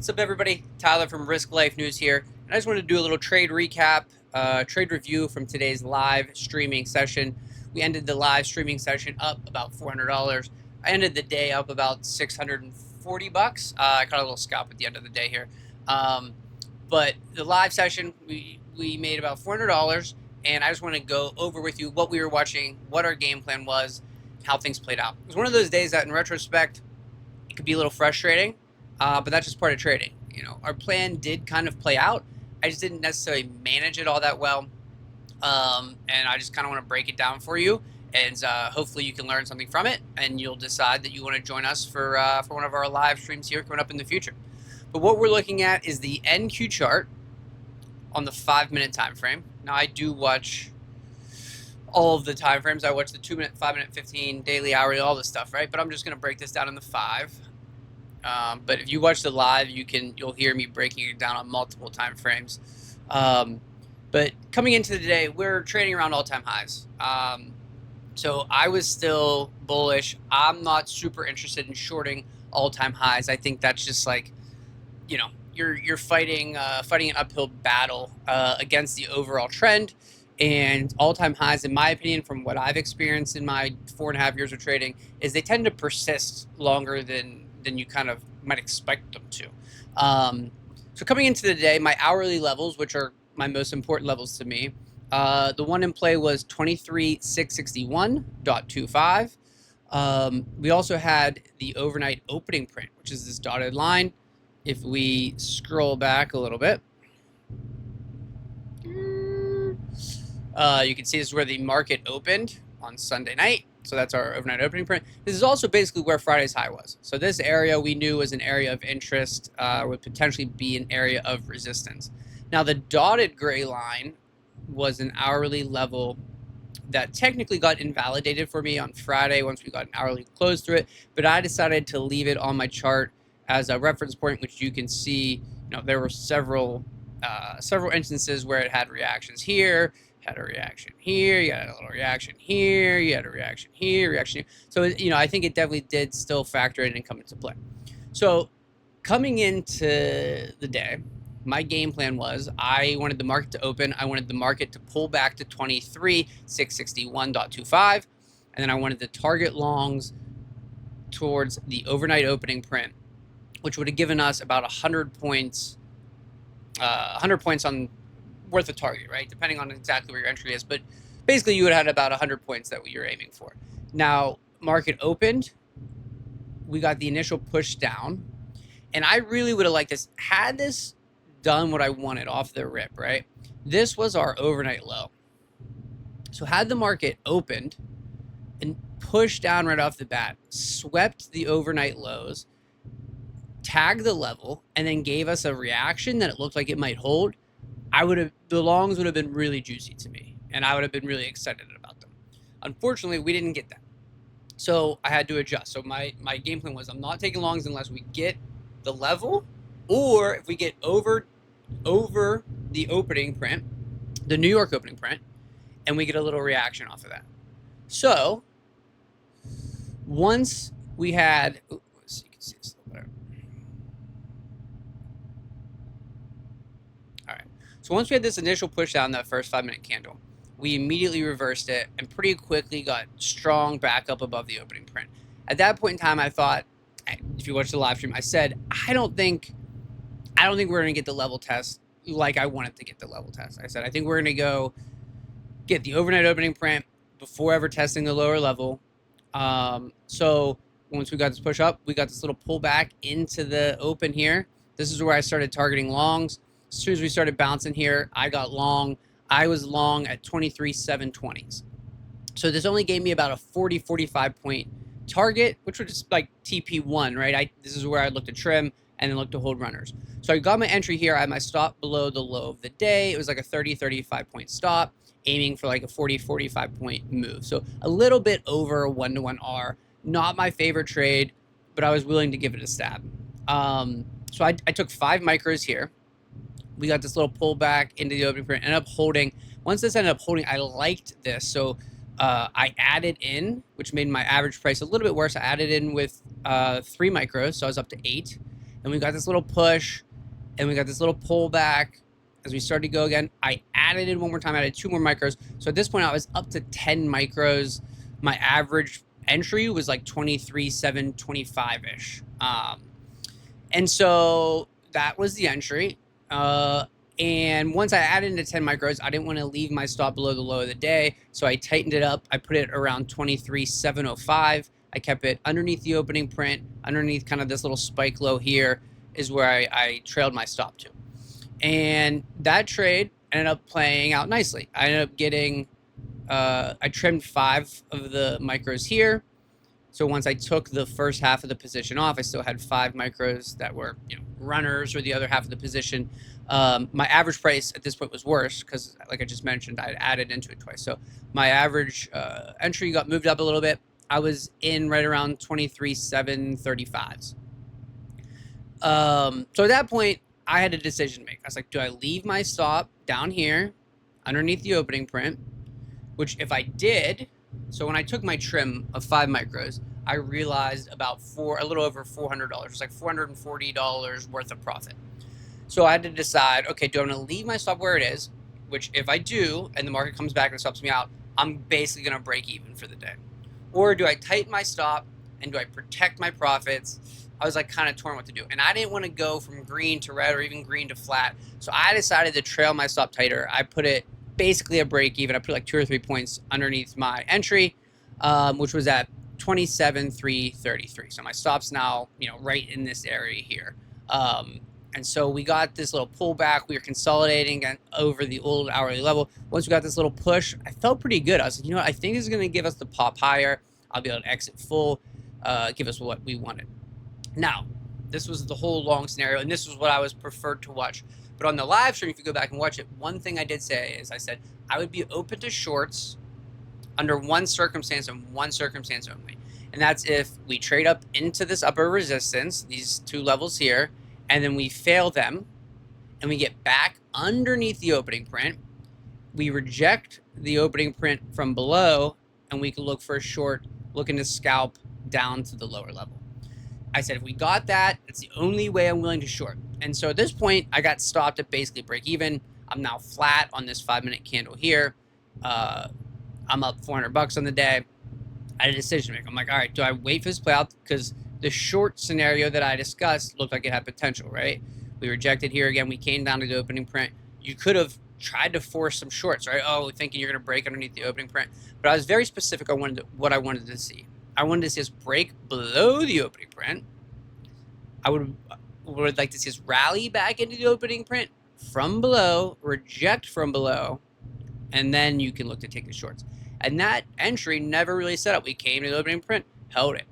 What's up, everybody? Tyler from Risk Life News here. And I just wanted to do a little trade recap, trade review from today's live streaming session. We ended the live streaming session up about $400. I ended the day up about $640. I caught a little scalp at the end of the day here. But the live session, we made about $400, and I just want to go over with you what we were watching, what our game plan was, how things played out. It was one of those days that, in retrospect, it could be a little frustrating. But that's just part of trading. You know, our plan did kind of play out. I just didn't necessarily manage it all that well. And I just kind of want to break it down for you. And hopefully you can learn something from it. And you'll decide that you want to join us for one of our live streams here coming up in the future. But what we're looking at is the NQ chart on the 5-minute time frame. Now, I do watch all of the time frames. I watch the 2-minute, 5-minute, 15, daily, hourly, all this stuff, right? But I'm just going to break this down in the 5. But if you watch the live, you'll hear me breaking it down on multiple time frames. But coming into the day, we're trading around all-time highs. So I was still bullish. I'm not super interested in shorting all-time highs. I think that's just like, you know, you're fighting an uphill battle against the overall trend. And all-time highs, in my opinion, from what I've experienced in my 4.5 years of trading, is they tend to persist longer than you kind of might expect them to. So coming into the day, my hourly levels, which are my most important levels to me, the one in play was 23,661.25. We also had the overnight opening print, which is this dotted line. If we scroll back a little bit, you can see this is where the market opened on Sunday night. So that's our overnight opening print. This is also basically where Friday's high was. So this area we knew was an area of interest, would potentially be an area of resistance. Now the dotted gray line was an hourly level that technically got invalidated for me on Friday once we got an hourly close through it, but I decided to leave it on my chart as a reference point, which you can see, you know, there were several instances where it had reactions here, had a reaction here, you had a little reaction here, you had a reaction here, reaction here. So, you know, I think it definitely did still factor in and come into play. So coming into the day, my game plan was I wanted the market to open. I wanted the market to pull back to 23,661.25. And then I wanted the target longs towards the overnight opening print, which would have given us about 100 points, 100 points on worth a target, right? Depending on exactly where your entry is. But basically, you would have had about 100 points that you're aiming for. Now, market opened. We got the initial push down. And I really would have liked this. Had this done what I wanted off the rip, right? This was our overnight low. So had the market opened and pushed down right off the bat, swept the overnight lows, tagged the level, and then gave us a reaction that it looked like it might hold, the longs would have been really juicy to me, and I would have been really excited about them. Unfortunately, we didn't get that. So I had to adjust. So my game plan was I'm not taking longs unless we get the level, or if we get over the opening print, the New York opening print, and we get a little reaction off of that. So once we had, you can see this a little better. All right. So once we had this initial push down that first 5-minute candle, we immediately reversed it and pretty quickly got strong back up above the opening print. At that point in time, I thought, if you watch the live stream, I said, I don't think we're going to get the level test like I wanted to get the level test. I said, I think we're going to go get the overnight opening print before ever testing the lower level. So once we got this push up, we got this little pullback into the open here. This is where I started targeting longs. As soon as we started bouncing here, I got long. I was long at 23,720s. So this only gave me about a 45 point target, which was just like TP1, right? This is where I looked to trim and then look to hold runners. So I got my entry here. I had my stop below the low of the day. It was like a 35 point stop, aiming for like a 45 point move. So a little bit over a 1-to-1 R. Not my favorite trade, but I was willing to give it a stab. So I took 5 micros here. We got this little pullback into the opening print, ended up holding. Once this ended up holding, I liked this. So I added in, which made my average price a little bit worse. I added in with 3 micros, so I was up to 8. and we got this little push, and we got this little pullback. As we started to go again, I added in one more time, I added 2 more micros. So at this point, I was up to 10 micros. My average entry was like 23,725-ish. And so that was the entry. And once I added into 10 micros, I didn't want to leave my stop below the low of the day. So I tightened it up. I put it around 23,705. I kept it underneath the opening print, underneath kind of this little spike low here is where I trailed my stop to. And that trade ended up playing out nicely. I ended up getting, I trimmed 5 of the micros here. So once I took the first half of the position off, I still had 5 micros that were, runners, or the other half of the position. My average price at this point was worse because, like I just mentioned, I had added into it twice. So my average entry got moved up a little bit. I was in right around 23,735s. So at that point, I had a decision to make. I was like, do I leave my stop down here underneath the opening print? Which if I did, so when I took my trim of 5 micros, I realized about a little over $400. It's like $440 worth of profit. So I had to decide, okay, do I want to leave my stop where it is? Which if I do, and the market comes back and stops me out, I'm basically going to break even for the day. Or do I tighten my stop and do I protect my profits? I was like kind of torn what to do. And I didn't want to go from green to red or even green to flat. So I decided to trail my stop tighter. I put it basically a break even. I put like 2 or 3 points underneath my entry, which was at 27,333. So my stop's now, right in this area here. And so we got this little pullback. We were consolidating over the old hourly level. Once we got this little push, I felt pretty good. I was like, I think this is going to give us the pop higher. I'll be able to exit full, give us what we wanted. Now, this was the whole long scenario, and this was what I was preferred to watch. But on the live stream, if you go back and watch it, one thing I did say is I said I would be open to shorts under one circumstance and one circumstance only. And that's if we trade up into this upper resistance, these 2 levels here, and then we fail them, and we get back underneath the opening print, we reject the opening print from below, and we can look for a short, looking to scalp down to the lower level. I said, if we got that, it's the only way I'm willing to short. And so at this point, I got stopped at basically break even. I'm now flat on this 5-minute candle here. I'm up $400 on the day. I had a decision to make. I'm like, all right, do I wait for this play out? Because the short scenario that I discussed looked like it had potential, right? We rejected here again. We came down to the opening print. You could have tried to force some shorts, right? Oh, thinking you're going to break underneath the opening print. But I was very specific on what I wanted to see. I wanted to see us break below the opening print. I would like to see us rally back into the opening print from below, reject from below, and then you can look to take the shorts. And that entry never really set up. We came to the opening print, held it.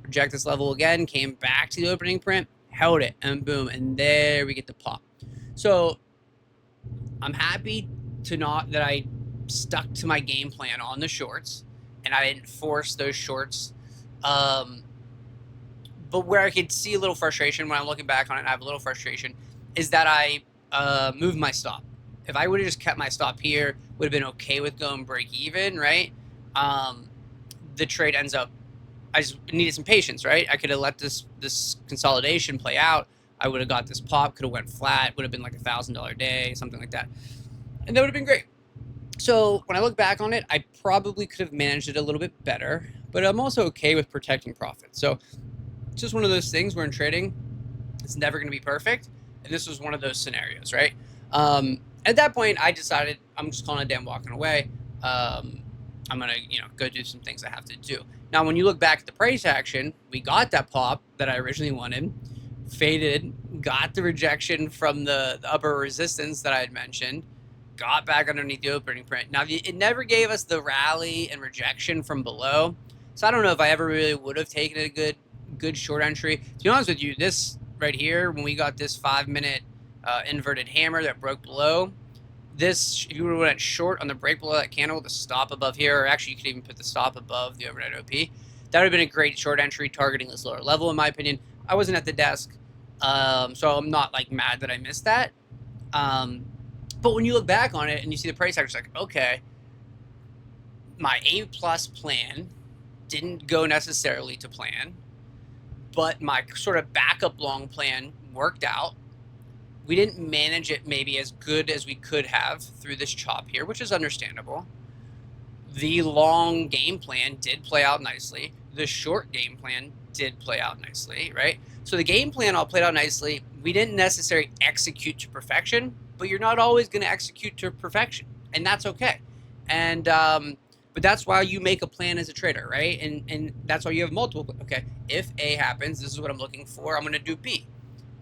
Reject this level again, came back to the opening print, held it, and boom, and there we get the pop. So I'm happy that I stuck to my game plan on the shorts, and I didn't force those shorts. But where I could see a little frustration when I'm looking back on it, and I have a little frustration, is that I moved my stop. If I would have just kept my stop here, would have been okay with going break even, right? The trade ends up, I just needed some patience, right? I could have let this consolidation play out. I would have got this pop, could have went flat, would have been like $1,000 day, something like that. And that would have been great. So when I look back on it, I probably could have managed it a little bit better, but I'm also okay with protecting profit. So it's just one of those things where in trading, it's never going to be perfect. And this was one of those scenarios, right? At that point, I decided I'm just calling it damn walking away. I'm going to, go do some things I have to do. Now, when you look back at the price action, we got that pop that I originally wanted, faded, got the rejection from the upper resistance that I had mentioned, got back underneath the opening print. Now, it never gave us the rally and rejection from below. So I don't know if I ever really would have taken a good short entry. To be honest with you, this right here, when we got this 5-minute inverted hammer that broke below, this, if you would have went short on the break below that candle, the stop above here, or actually you could even put the stop above the overnight OP, that would have been a great short entry targeting this lower level, in my opinion. I wasn't at the desk, so I'm not like mad that I missed that. But when you look back on it and you see the price action, it's like, okay, my A+ plan didn't go necessarily to plan, but my sort of backup long plan worked out. We didn't manage it maybe as good as we could have through this chop here, which is understandable. The long game plan did play out nicely. The short game plan did play out nicely, right? So the game plan all played out nicely. We didn't necessarily execute to perfection, but you're not always going to execute to perfection, and that's okay. And but that's why you make a plan as a trader, right? And that's why you have multiple. Okay, if A happens, this is what I'm looking for. I'm going to do B.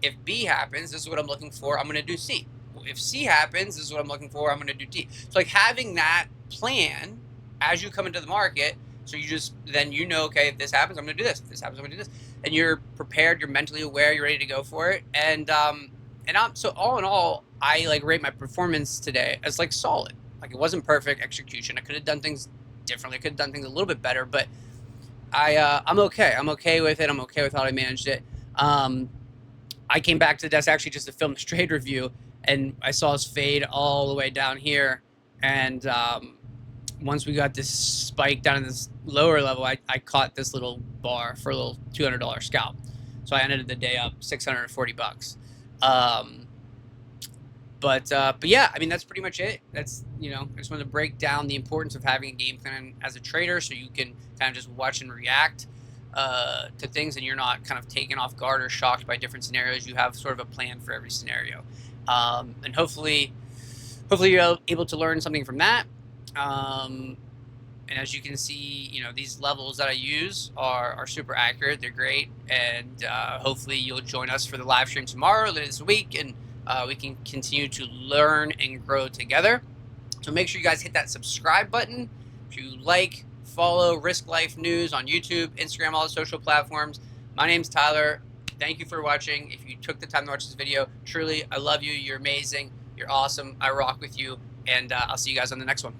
If B happens, this is what I'm looking for. I'm going to do C. If C happens, this is what I'm looking for. I'm going to do D. So like having that plan as you come into the market, so you just then okay, if this happens, I'm going to do this. If this happens, I'm going to do this. And you're prepared. You're mentally aware. You're ready to go for it. And I'm so all in all, I like rate my performance today as like solid. Like it wasn't perfect execution. I could have done things differently. I could have done things a little bit better, but I'm okay. I'm okay with it. I'm okay with how I managed it. I came back to the desk actually just to film this trade review, and I saw us fade all the way down here. And once we got this spike down in this lower level, I caught this little bar for a little $200 scalp. So I ended the day up $640. But yeah, I mean, that's pretty much it. That's, I just wanted to break down the importance of having a game plan as a trader so you can kind of just watch and react to things, and you're not kind of taken off guard or shocked by different scenarios. You have sort of a plan for every scenario. And hopefully you're able to learn something from that. And as you can see, these levels that I use are super accurate. They're great. And hopefully you'll join us for the live stream tomorrow, later this week, and we can continue to learn and grow together. So make sure you guys hit that subscribe button. If you like, follow Risk Life News on YouTube, Instagram, all the social platforms. My name's Tyler. Thank you for watching. If you took the time to watch this video, truly, I love you. You're amazing. You're awesome. I rock with you. And I'll see you guys on the next one.